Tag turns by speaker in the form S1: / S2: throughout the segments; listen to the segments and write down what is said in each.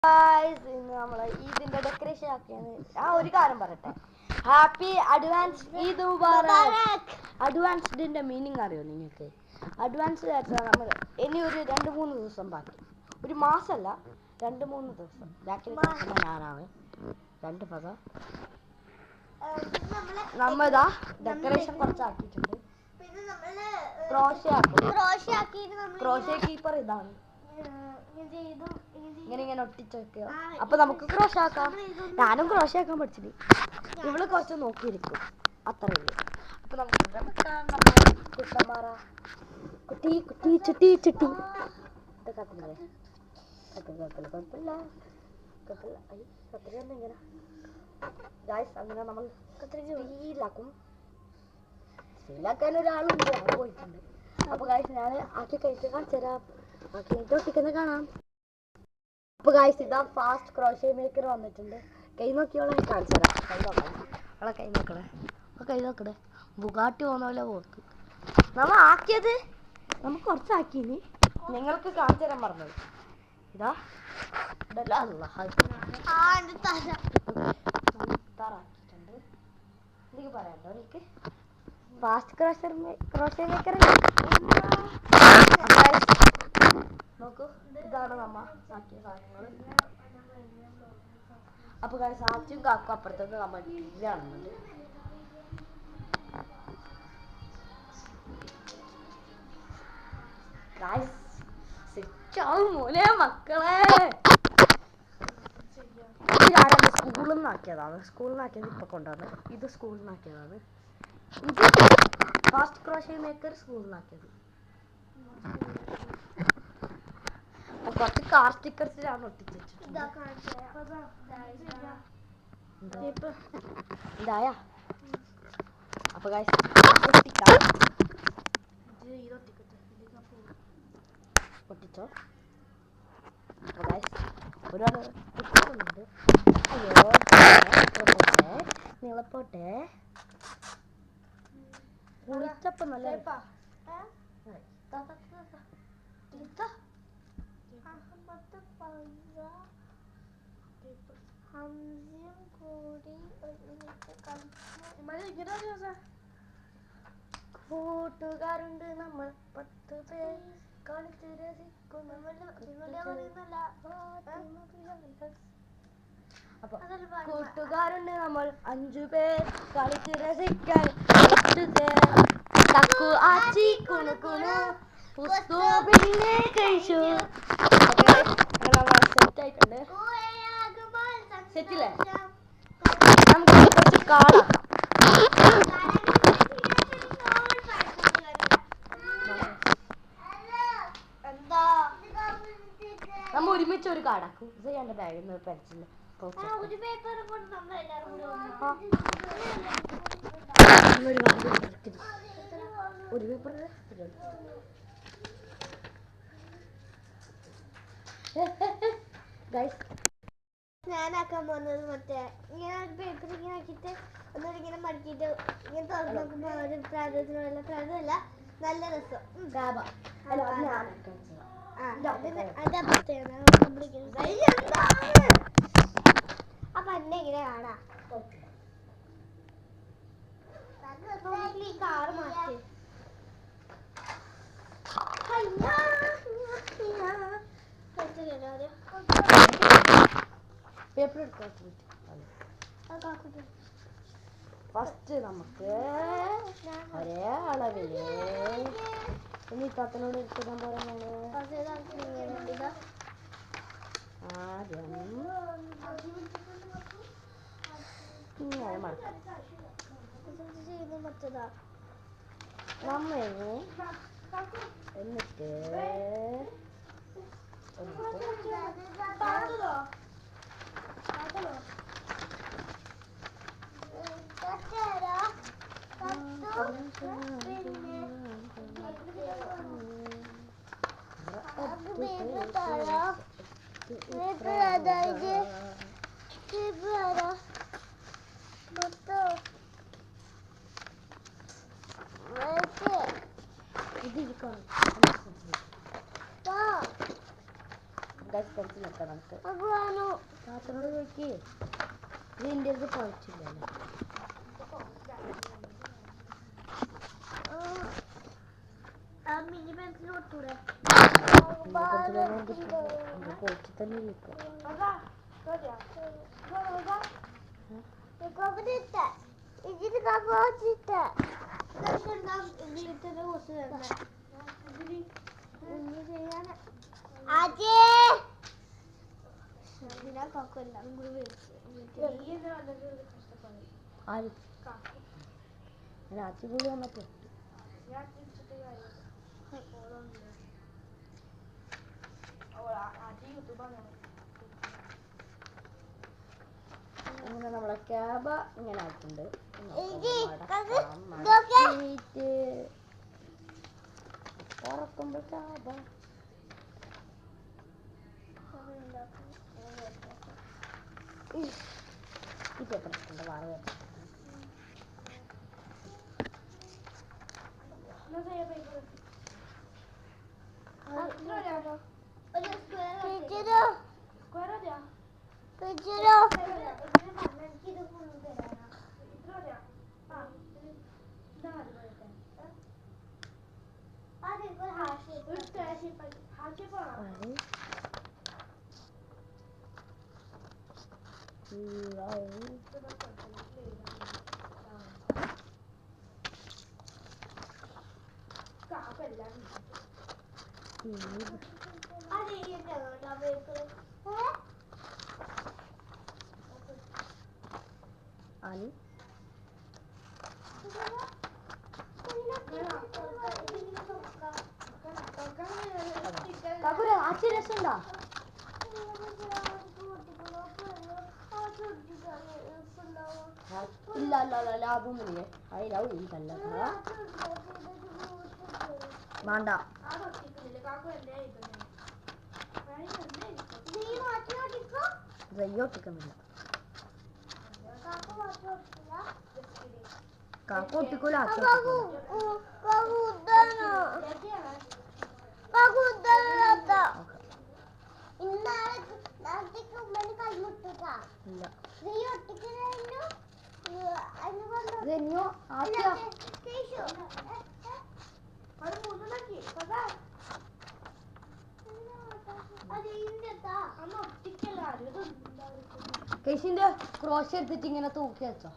S1: ഇന്ന് നമ്മള് ഈദിന്റെ ഡെക്കറേഷൻ ആക്കിയാണ്. ഞാൻ ഒരു കാര്യം പറയട്ടെ, ഹാപ്പി അഡ്വാൻസ് ഈദ് മുബാറക്. അഡ്വാൻസ്ഡിന്റെ മീനിങ് അറിയോ നിങ്ങൾക്ക്? അഡ്വാൻസ് വെച്ചാൽ നമ്മൾ ഇനി ഒരു 2-3 ദിവസം ബാക്കി, ഒരു മാസമല്ല 2-3 ദിവസം ബാക്കി ഞാനാണ് 2 പക. നമ്മളിതാ ഡെക്കറേഷൻ കുറച്ചാക്കിയിട്ടുണ്ട്. ക്രോഷ്യ കീപ്പർ ഇതാണ്. ഇങ്ങനെ ഒട്ടിച്ച് വെക്കുക. അപ്പൊ നമുക്ക് ക്രോഷ്യ ആക്കാം. ഞാനും ക്രോഷ്യ ആക്കാൻ പഠിച്ചിട്ട് ഇവള് കുറച്ച് നോക്കിയിരിക്കും, അത്രയേ ഉള്ളൂ. അപ്പൊ നമുക്ക് കുട്ടന്മാറ കുട്ടി കുട്ടി ചുട്ടി ചുട്ടി അങ്ങനെ നമ്മൾ സ്റ്റീലാക്കും. സ്റ്റീലാക്കാൻ ഒരാളുണ്ട്, അത് പോയിട്ടുണ്ട്. അപ്പൊ ഗായ്സ് ഞാൻ ആക്കി കഴിച്ച് കാണിച്ചു തരാം. ആക്കി ഒട്ടിക്കുന്നത് കാണാം. അപ്പൊ ഗായ്സ് ഇതാ ഫാസ്റ്റ് ക്രോഷ്യ മേക്കർ വന്നിട്ടുണ്ട്. കൈ നോക്കിയോളെ കാണിച്ചു തരാം. കൈ നോക്കണം, അവളെ കൈ നോക്കണേ, കൈ നോക്കണേ. ബുഗാട്ടി പോകുന്ന പോലെ പോക്ക്. നമ്മൾ ആക്കിയത് നമുക്ക് കുറച്ചാക്കിനി, നിങ്ങൾക്ക് കാണിച്ചു തരാൻ പറഞ്ഞത്. ഇതാ താറാക്കിയിട്ടുണ്ട്. എന്തൊക്കെ പറയാണ്ടോ എനിക്ക് ഫാസ്റ്റ് ക്രോഷ്യ മേക്കർ നോക്കൂ. ഇതാണ് നമ്മ ആക്കിയ സാധനങ്ങൾ. അപ്പൊ സാച്ചും കാക്കും അപ്പുറത്തേക്ക് നമ്മൾ കാണുന്നുണ്ട്. മോനെ മക്കളെ, സ്കൂളിൽ നിന്നാക്കിയതാണ്. സ്കൂളിൽ നിന്നാക്കിയത് ഇപ്പൊ കൊണ്ടുവന്ന്. ഇത് സ്കൂളിൽ നിന്നാക്കിയതാണ്. ഇത് ഫാസ്റ്റ് ക്രോഷ്യ മേക്കർ സ്കൂളിൽ നിന്നാക്കിയത്. കുറച്ച് കാർ സ്റ്റിക്കേഴ്സിലാണ് ഒട്ടിച്ച് വെച്ചിട്ടുണ്ട്. ഇതായ അപ്പൊ ഒട്ടിച്ചോ. ഒരുപാട് കുട്ടികളുണ്ട്. അയ്യോ നീളപ്പോട്ടെ കുളിച്ചപ്പോ നല്ല കൂട്ടുകാരുണ്ട് നമ്മൾ 10 പേർ കളിച്ച് രസിക്കുന്നു. അപ്പൊ കൂട്ടുകാരുണ്ട് നമ്മൾ 5 പേർ കളിച്ച് രസിക്കാൻ. കക്കു ആച്ചി കുണുകുണു പുസ്തു പിന്നെ കഴിച്ചു. സെറ്റ് ആയിട്ടുണ്ട്. സെറ്റില്ലേ? നമുക്ക് കുറച്ച് കാടാക്കാം. നമ്മ ഒരുമിച്ച് ഒരു കാടാക്കും. ഇത് എന്റെ ബാഗിൽ നിന്ന് പഠിച്ചില്ല. ഒരു പേപ്പർ
S2: ഞാനാക്കാൻ പോകുന്നത് മറ്റേ ഇങ്ങനെ ഒരു പേപ്പർ ഇങ്ങനെ ആക്കിയിട്ട് ഒന്നുകൂടി ഇങ്ങനെ മടക്കിയിട്ട് ഇങ്ങനെ തുറന്ന് നോക്കുമ്പോൾ ഒരു പ്രാതത്തിനുള്ള പ്രാതമല്ല, നല്ല രസം. അപ്പൊ എന്നെ ഇങ്ങനെ കാണാം. ഈ കാറ് മാറ്റി
S1: പേപ്പർ ഫസ്റ്റ് നമുക്ക് ഒരേ അളവില് ഇനി തത്തനോട് എടുത്തിടാൻ പറയാനാണ്. ആദ്യം ഇങ്ങനെ മടക്കാം. നമ്മ എന്നിട്ട് ഗൈസ് പെൻസിൽ നോക്കാം നമുക്ക്.
S2: അതാണ്
S1: താത്തനോട് നോക്കി ഇതിൻ്റെ ഇത് കുഴച്ചില്ലല്ലോ.
S2: മിനി പെൻസിൽ കൊടുത്തൂടെ
S1: പൊളിച്ച് തന്നെ ഇരിക്കും. ആര് രാത്രി കൂടി വന്നപ്പോ ഇങ്ങനെ നമ്മളെ ക്യാബ ഇങ്ങനെ ആയിട്ടുണ്ട്. തുറക്കുമ്പോ ക്യാബ ഈ പേപ്പർ ഇട്ടുണ്ട്. വാറ ആനി കാക്കൂര ആച്ചി രസമുണ്ടോ? ഇല്ല അല്ല അല്ല അതൊന്നുമില്ലേ. അതിലാവും എനിക്കല്ല വേണ്ട. ഒട്ടിക്കുന്നില്ല. കാക്ക ഒട്ടിക്കൂല. കേശിന്റെ ക്രോഷ എടുത്തിട്ട് ഇങ്ങനെ തൂക്കി വെച്ചോ.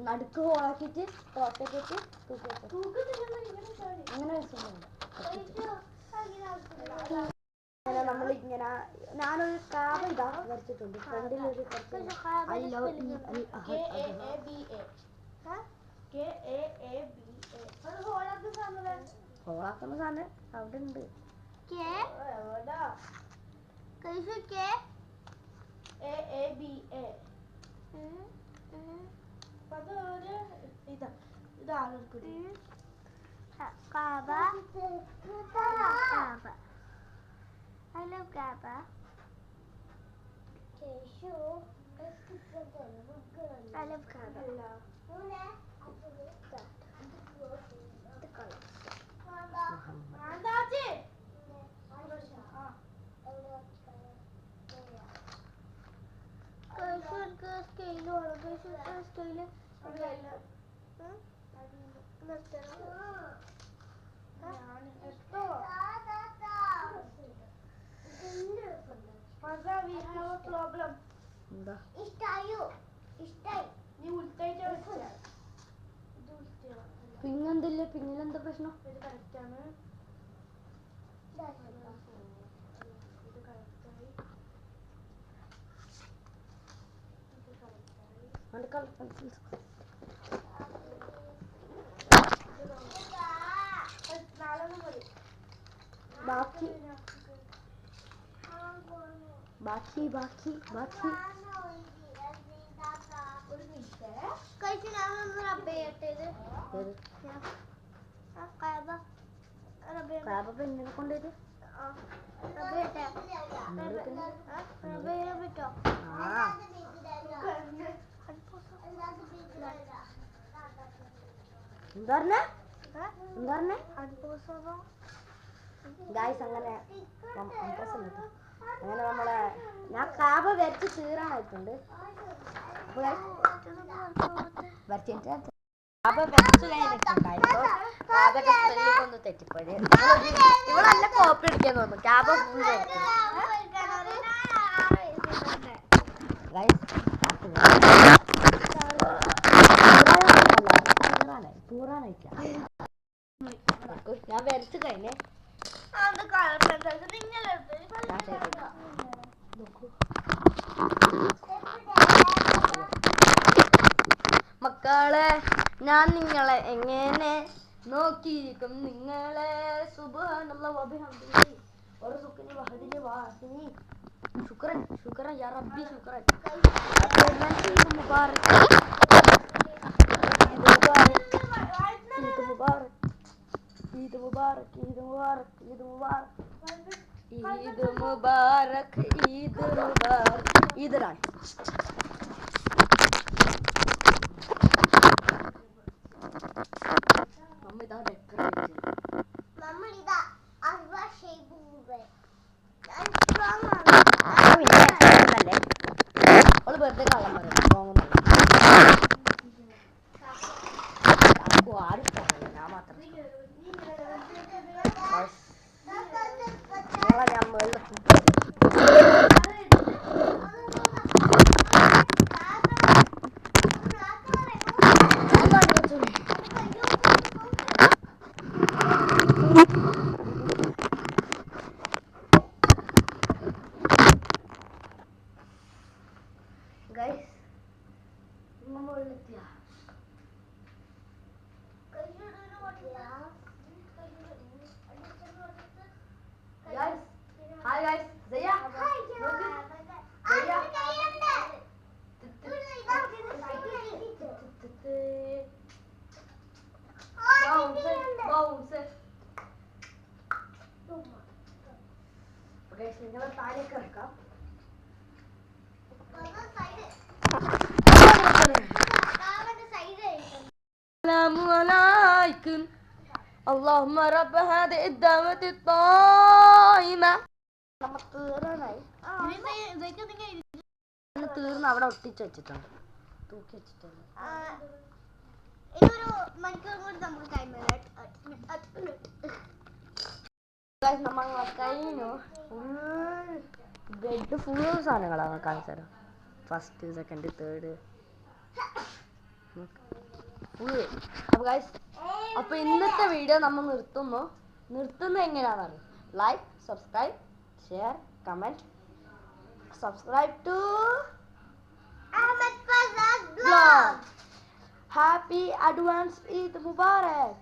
S1: നടുക്ക് ഹോളാക്കിട്ട് ക്രോഷ ഇട്ടിട്ട് തൂക്കി വെച്ചോ. അങ്ങനെ വെച്ചിട്ടുണ്ട്. നമ്മളിങ്ങനെ ഞാനൊരു കാബ ഇതാ വരച്ചിട്ടുണ്ട്. ഫ്രണ്ടിലൊരു ഹോളാക്കുന്ന സാധനം അവിടെ ഉണ്ട്.
S2: I love Gabba. I love Gabba. The color. We have a problem.
S1: എന്താ? പിന്നെന്തില്ല? പിന്നിലെന്താ പ്രശ്നം? ബാക്കി ബാക്കി ബാക്കി ബാക്കി എങ്ങനെ കൊണ്ടുവരും? എന്താ പറഞ്ഞേ? ഗായ്സ് അങ്ങനെ അങ്ങനെ നമ്മളെ ഞാൻ കാബ വരച്ച് തീരാനായിട്ടുണ്ട്. കാബ വരച്ച് കഴിഞ്ഞിട്ടുണ്ടായിരുന്നു. കാബൊക്കെ സ്പെല്ലിംഗ് ഒന്ന് തെറ്റിപ്പോയി. ഇവിടെ നല്ല കോപ്പി അടിക്കാൻ തോന്നുന്നു. കാബ ഫുൾ വരച്ചു. ഞാൻ വരച്ചു കഴിഞ്ഞേ മക്കളെ ഞാൻ നിങ്ങളെ എങ്ങനെ നോക്കിയിരിക്കും നിങ്ങളെ സുബ്ഹാനല്ലാഹ് വബിഹംദിഹി വറസുഖനി വഹദിനി വാസിനി ശുക്രൻ ശുക്രൻ യാ റബ്ബി ശുക്രൻ ഈദ് മുബാറക് ഈദ് മുബാറക് ഈദ് മുബാറക് ഈദ് മുബാറക് ഈദ് മുബാറക് ഈദ് മുബാറക് ഈദ് മുബാറക് ഈദാണ് നമ്മിതാ ഡെക്കറേറ്റ് നമ്മളിതാ അർവ ഷേബൂബേ ഞാൻ സ്ട്രോങ് ആണ് അല്ലേ ഓള് വെറുതെ കള്ളം പറയും സ്ട്രോങ് ആരും ഞാൻ മാത്രം ഞാൻ മുകളിൽ guys മുകളിലെത്തിയ Hi guys, Zaya. Hi, Zaya. Guys, നിങ്ങളെ താഴേക്ക് ഇറക്കാം. Assalamualaikum. Allahumma rabb hadhihi ad-da'wati at-tayyibah. നമുക്ക് തീരാനായി തീർന്ന് അവിടെ ഒട്ടിച്ച് വെച്ചിട്ടുണ്ട് തൂക്കി വെച്ചിട്ടുണ്ട്
S2: ഇതൊരു മണിക്കൂർ കൊണ്ട് നമുക്ക് ടൈം
S1: നമ്മൾ കഴിഞ്ഞു ബെഡ് ഫുൾ സാധനങ്ങളാണ് കാണിച്ചു തരാം ഫസ്റ്റ് സെക്കൻഡ് തേർഡ് ഫുൾ അപ്പൊ ഇന്നത്തെ വീഡിയോ നമ്മൾ നിർത്തുന്നത് എങ്ങനെയാണെന്ന് like subscribe share, comment, subscribe to
S2: Ahmed Fazaz Vlog.
S1: Happy advance Eid Mubarak.